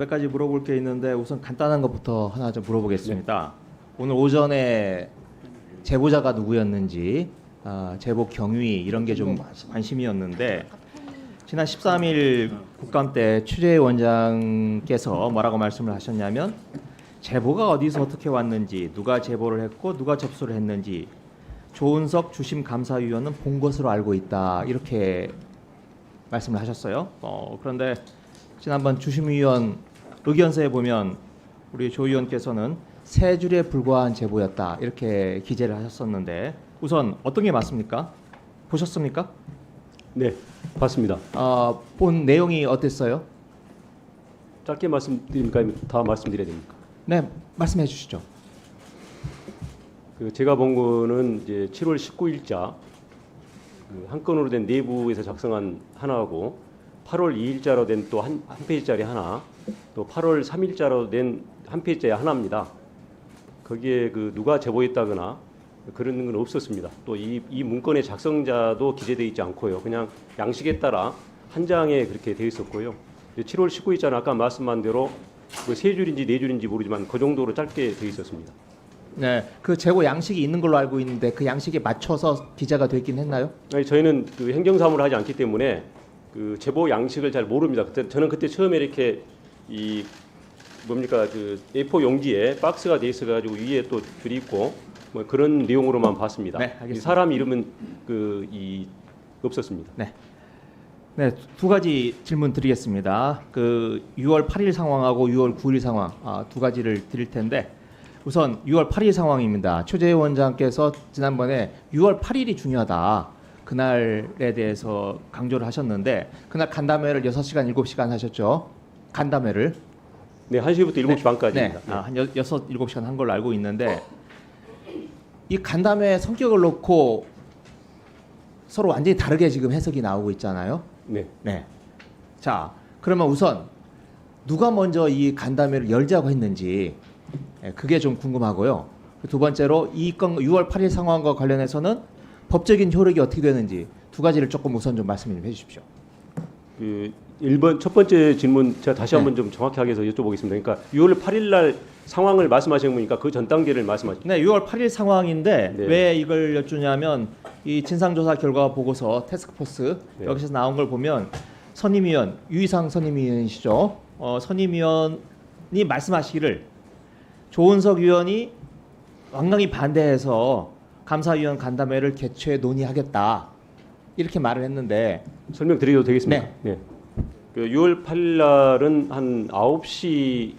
몇 가지 물어볼 게 있는데 우선 간단한 것부터 하나 좀 물어보겠습니다. 오늘 오전에 제보자가 누구였는지, 제보 경위 이런 게 좀 관심이었는데 지난 13일 국감 때 추재희 원장께서 뭐라고 말씀을 하셨냐면 제보가 어디서 어떻게 왔는지, 누가 제보를 했고 누가 접수를 했는지 조은석 주심감사위원은 본 것으로 알고 있다 이렇게 말씀을 하셨어요. 그런데 지난번 주심위원 의견서에 보면 우리 조 의원께서는 세 줄에 불과한 제보였다 이렇게 기재를 하셨었는데 우선 어떤 게 맞습니까? 보셨습니까? 네, 봤습니다. 본 내용이 어땠어요? 짧게 말씀드립니까? 다 말씀드려야 됩니까? 네, 말씀해 주시죠. 제가 본 거는 이제 7월 19일자 한 건으로 된 내부에서 작성한 하나하고 8월 2일자로 된 또 한 페이지짜리 하나, 또 8월 3일자로 된 한 페이지짜리 하나입니다. 거기에 누가 제보했다거나 그런 건 없었습니다. 또 이 문건의 작성자도 기재되어 있지 않고요. 그냥 양식에 따라 한 장에 그렇게 되어 있었고요. 7월 19일자는 아까 말씀한 대로 세 줄인지 네 줄인지 모르지만 그 정도로 짧게 되어 있었습니다. 네, 그 제보 양식이 있는 걸로 알고 있는데 그 양식에 맞춰서 기재가 됐긴 했나요? 아니, 저희는 행정사무를 하지 않기 때문에 제보 양식을 잘 모릅니다. 저는 그때 처음에 이렇게 A4 용지에 박스가 돼 있어 가지고 위에 또 줄이 있고 뭐 그런 내용으로만 봤습니다. 네, 알겠습니다. 사람 이름은 없었습니다. 네. 네, 두 가지 질문 드리겠습니다. 6월 8일 상황하고 6월 9일 상황 두 가지를 드릴 텐데 우선 6월 8일 상황입니다. 추재희 원장께서 지난번에 6월 8일이 중요하다. 그날에 대해서 강조를 하셨는데 그날 간담회를 6시간, 7시간 하셨죠? 간담회를. 네, 1시부터 7시 반까지입니다. 네, 한 6, 7시간 한 걸로 알고 있는데 이 간담회 성격을 놓고 서로 완전히 다르게 지금 해석이 나오고 있잖아요. 네. 네. 자, 그러면 우선 누가 먼저 이 간담회를 열자고 했는지 그게 좀 궁금하고요. 두 번째로 이 건 6월 8일 상황과 관련해서는 법적인 효력이 어떻게 되는지 두 가지를 조금 우선 좀 말씀 좀 해주십시오. 1번 첫 번째 질문 제가 다시 한번 좀 정확하게 해서 여쭤보겠습니다. 그러니까 6월 8일 날 상황을 말씀하시는 거니까 그 전 단계를 말씀하시죠. 네, 6월 8일 상황인데 네. 왜 이걸 여쭈냐면 이 진상조사 결과 보고서 태스크포스 네. 여기서 나온 걸 보면 선임위원 유희상 선임위원이시죠. 선임위원이 말씀하시기를 조은석 위원이 완강히 반대해서 감사위원 간담회를 개최 논의하겠다 이렇게 말을 했는데 설명드려도 되겠습니까? 네. 6월 8일 날은 한 9시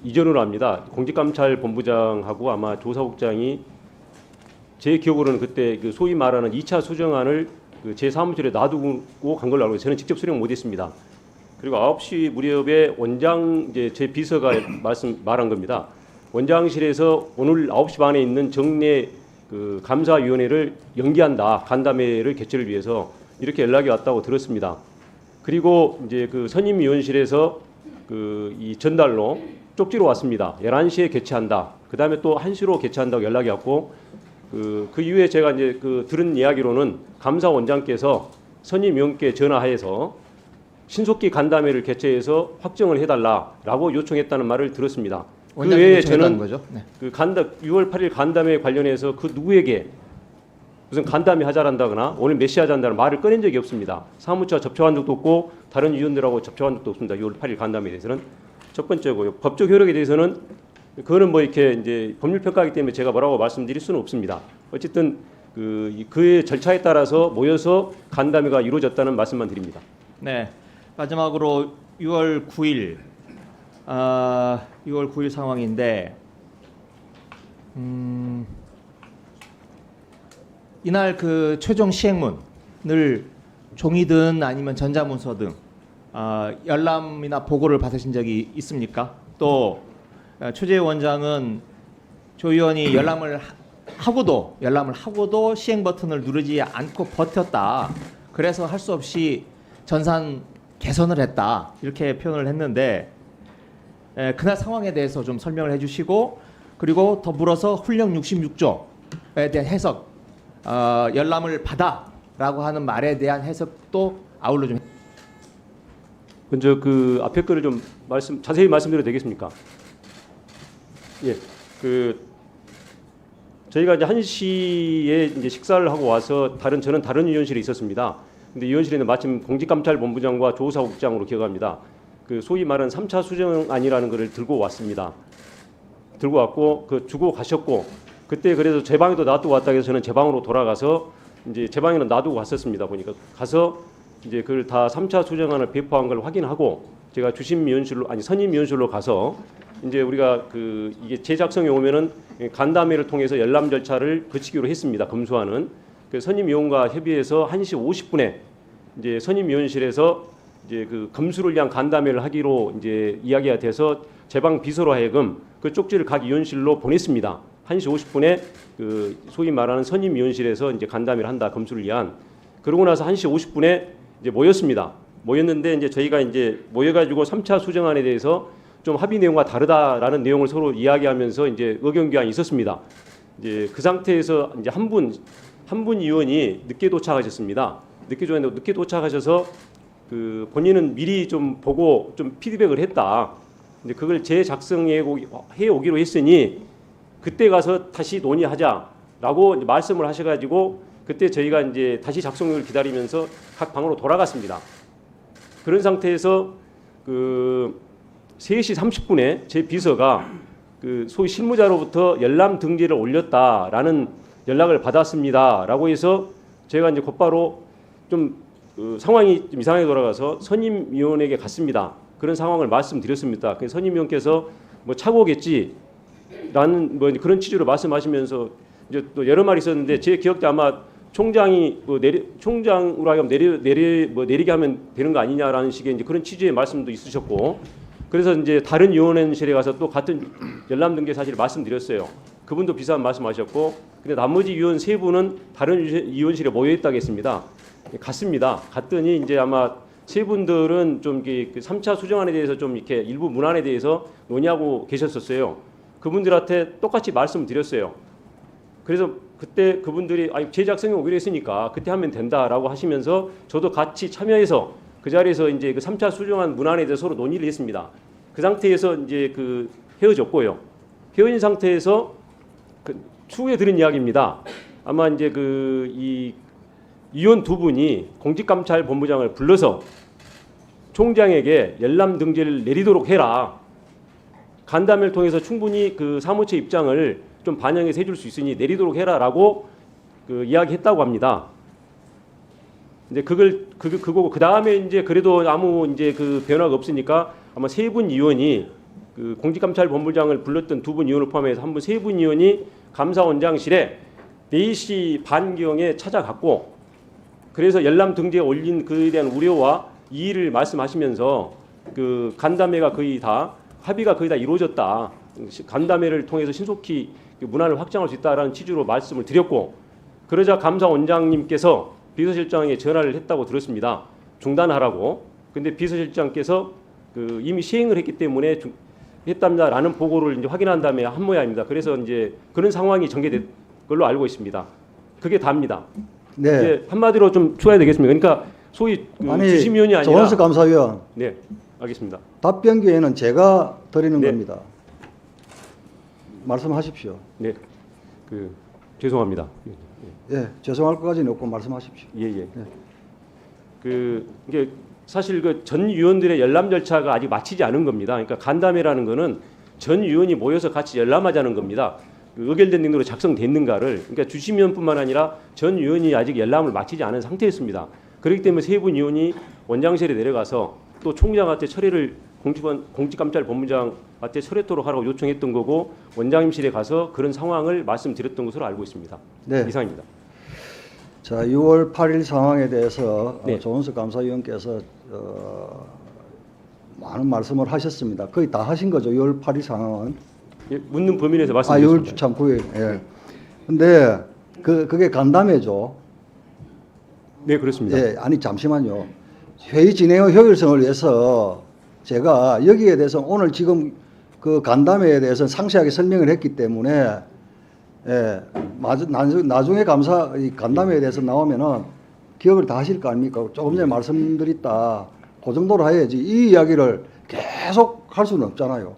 이전으로 합니다. 공직감찰본부장하고 아마 조사국장이 제 기억으로는 그때 소위 말하는 2차 수정안을 제 사무실에 놔두고 간 걸로 알고 있어요. 저는 직접 수령 못했습니다. 그리고 9시 무렵에 원장 제 비서가 말한 겁니다. 원장실에서 오늘 9시 반에 있는 정례 감사위원회를 연기한다. 간담회를 개최를 위해서 이렇게 연락이 왔다고 들었습니다. 그리고 이제 선임위원실에서 이 전달로 쪽지로 왔습니다. 11시에 개최한다. 그다음에 또 1시로 개최한다고 연락이 왔고 그 이후에 제가 이제 들은 이야기로는 감사원장께서 선임위원께 전화해서 신속히 간담회를 개최해서 확정을 해달라라고 요청했다는 말을 들었습니다. 그 외에 저는 거죠? 네. 6월 8일 간담회 관련해서 누구에게 무슨 간담회 하자란다거나 오늘 몇 시 하자한다는 말을 꺼낸 적이 없습니다. 사무처와 접촉한 적도 없고 다른 위원들하고 접촉한 적도 없습니다. 6월 8일 간담회에 대해서는 첫 번째고요. 법적 효력에 대해서는 그거는 뭐 이렇게 이제 법률 평가이기 때문에 제가 뭐라고 말씀드릴 수는 없습니다. 어쨌든 그의 절차에 따라서 모여서 간담회가 이루어졌다는 말씀만 드립니다. 네. 마지막으로 6월 9일 6월 9일 상황인데 이날 최종 시행문을 종이든 아니면 전자문서 등 열람이나 보고를 받으신 적이 있습니까? 또 추재희 원장은 조 의원이 열람을 하고도 시행 버튼을 누르지 않고 버텼다. 그래서 할 수 없이 전산 개선을 했다. 이렇게 표현을 했는데 그날 상황에 대해서 좀 설명을 해주시고 그리고 더불어서 훈령 66조에 대한 해석 열람을 받아라고 하는 말에 대한 해석도 아울러 좀. 먼저 그 앞에 거를 좀 자세히 말씀드려도 되겠습니까? 예, 저희가 이제 1시에 이제 식사를 하고 와서 저는 다른 위원실에 있었습니다. 근데 위원실에는 마침 공직감찰본부장과 조사국장으로 기억합니다. 그 소위 말하는 3차 수정안이라는 것을 들고 왔습니다. 들고 왔고 주고 가셨고 그때 그래서 제 방에도 놔두고 왔다 해서 저는 제 방으로 돌아가서 이제 제 방에는 놔두고 갔었습니다. 보니까 가서 이제 그걸 다 3차 수정안을 배포한 걸 확인하고 제가 선임위원실로 가서 이제 우리가 이게 재작성에 오면은 간담회를 통해서 열람 절차를 거치기로 했습니다. 검수하는 선임위원과 협의해서 1시 50분에 이제 선임위원실에서 이제 검수를 위한 간담회를 하기로 이제 이야기가 돼서 제 방 비서로 하여금 그 쪽지를 각 위원실로 보냈습니다. 1시 50분에 소위 말하는 선임위원실에서 이제 간담회를 한다 검수를 위한. 그러고 나서 1시 50분에 이제 모였습니다. 모였는데 이제 저희가 이제 모여가지고 3차 수정안에 대해서 좀 합의 내용과 다르다라는 내용을 서로 이야기하면서 이제 의견 교환이 있었습니다. 이제 그 상태에서 이제 한 분 의원이 늦게 도착하셨습니다. 늦게 도착하셔서 본인은 미리 좀 보고 좀 피드백을 했다. 이제 그걸 재작성해 오기로 했으니 그때 가서 다시 논의하자라고 이제 말씀을 하셔가지고 그때 저희가 이제 다시 작성을 기다리면서 각 방으로 돌아갔습니다. 그런 상태에서 3시 30분에 제 비서가 소위 실무자로부터 열람 등재를 올렸다라는 연락을 받았습니다라고 해서 제가 이제 곧바로 좀 상황이 좀 이상하게 돌아가서 선임위원에게 갔습니다. 그런 상황을 말씀드렸습니다. 선임위원께서 뭐 착오겠지라는 뭐 그런 취지로 말씀하시면서 이제 또 여러 말이 있었는데 제 기억대 아마 총장이 총장으로 하여금 내리게 하면 되는 거 아니냐라는 식의 이제 그런 취지의 말씀도 있으셨고 그래서 이제 다른 위원실에 가서 또 같은 열람 등재 사실을 말씀드렸어요. 그분도 비슷한 말씀하셨고 근데 나머지 위원 세 분은 다른 위원실에 모여 있다고 했습니다. 갔습니다. 갔더니 이제 아마 세 분들은 좀 3차 수정안에 대해서 좀 이렇게 일부 문안에 대해서 논의하고 계셨었어요. 그분들한테 똑같이 말씀드렸어요. 그래서 그때 그분들이 재작성에 오기로 했으니까 그때 하면 된다라고 하시면서 저도 같이 참여해서 그 자리에서 이제 3차 수정안 문안에 대해서 서로 논의를 했습니다. 그 상태에서 이제 헤어졌고요. 헤어진 상태에서 추후에 들은 이야기입니다. 아마 이제 이 위원 두 분이 공직감찰본부장을 불러서 총장에게 열람 등재를 내리도록 해라. 간담회를 통해서 충분히 사무처 입장을 좀 반영해서 해줄 수 있으니 내리도록 해라라고 이야기했다고 합니다. 이제 그거고 그 다음에 이제 그래도 아무 이제 변화가 없으니까 아마 세 분 위원이 공직감찰본부장을 불렀던 두 분 위원을 포함해서 한 분 세 분 위원이 감사원장실에 4시 반경에 찾아갔고 그래서 열람 등재에 올린 그에 대한 우려와 이의를 말씀하시면서 간담회가 거의 다 합의가 거의 다 이루어졌다. 간담회를 통해서 신속히 문안을 확장할 수 있다라는 취지로 말씀을 드렸고 그러자 감사원장님께서 비서실장에게 전화를 했다고 들었습니다. 중단하라고. 근데 비서실장께서 이미 시행을 했기 때문에 했답니다라는 보고를 이제 확인한 다음에 한 모양입니다. 그래서 이제 그런 상황이 전개된 걸로 알고 있습니다. 그게 답니다. 네. 이제 한마디로 좀 추가해야 되겠습니다. 그러니까 소위 주심위원이 아니라 조원석 감사위원. 네, 알겠습니다. 답변 기회는 제가 드리는 네. 겁니다. 말씀하십시오. 네, 죄송합니다. 예, 죄송할 것까지는 없고 말씀하십시오. 예. 네. 이게 사실 전 위원들의 열람 절차가 아직 마치지 않은 겁니다. 그러니까 간담회라는 거는 전 위원이 모여서 같이 열람하자는 겁니다. 의결된 내용으로 작성됐는가를 그러니까 주심위원뿐만 아니라 전 위원이 아직 열람을 마치지 않은 상태였습니다. 그렇기 때문에 세 분 위원이 원장실에 내려가서 또 총장한테 철회를 공직감찰본부장한테 철회토록 하라고 요청했던 거고 원장님실에 가서 그런 상황을 말씀드렸던 것으로 알고 있습니다. 네. 이상입니다. 자, 6월 8일 상황에 대해서 네. 조원석 감사위원께서 많은 말씀을 하셨습니다. 거의 다 하신 거죠. 6월 8일 상황은. 예, 묻는 범위 내에서 6월 말씀드렸습니다. 참 9일. 예. 근데 그게 간담회죠. 네, 그렇습니다. 예, 아니 잠시만요. 회의 진행의 효율성을 위해서 제가 여기에 대해서 오늘 지금 간담회에 대해서 상세하게 설명을 했기 때문에 예, 나중에 이 간담회에 대해서 나오면은 기억을 다 하실 거 아닙니까? 조금 전에 말씀드렸다. 그 정도로 해야지 이 이야기를 계속 할 수는 없잖아요.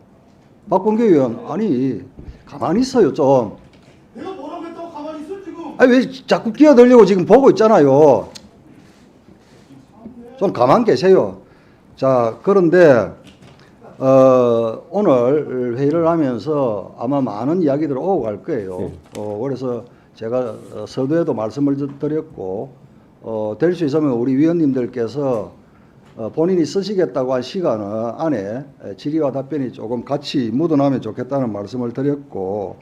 박범계 의원 아니 가만히 있어요 좀. 내가 뭐라고 했다고 가만히 있어 지금. 아니 왜 자꾸 끼어들려고 지금 보고 있잖아요. 좀 가만 계세요. 자 그런데 오늘 회의를 하면서 아마 많은 이야기들 오고 갈 거예요. 그래서 제가 서두에도 말씀을 드렸고 될 수 있으면 우리 위원님들께서 본인이 쓰시겠다고 한 시간 안에 질의와 답변이 조금 같이 묻어나면 좋겠다는 말씀을 드렸고,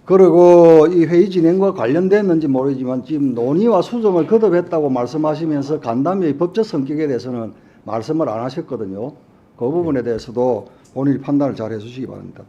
그리고 이 회의 진행과 관련됐는지 모르지만 지금 논의와 수정을 거듭했다고 말씀하시면서 간담회의 법적 성격에 대해서는 말씀을 안 하셨거든요. 그 부분에 대해서도 본인이 판단을 잘 해주시기 바랍니다.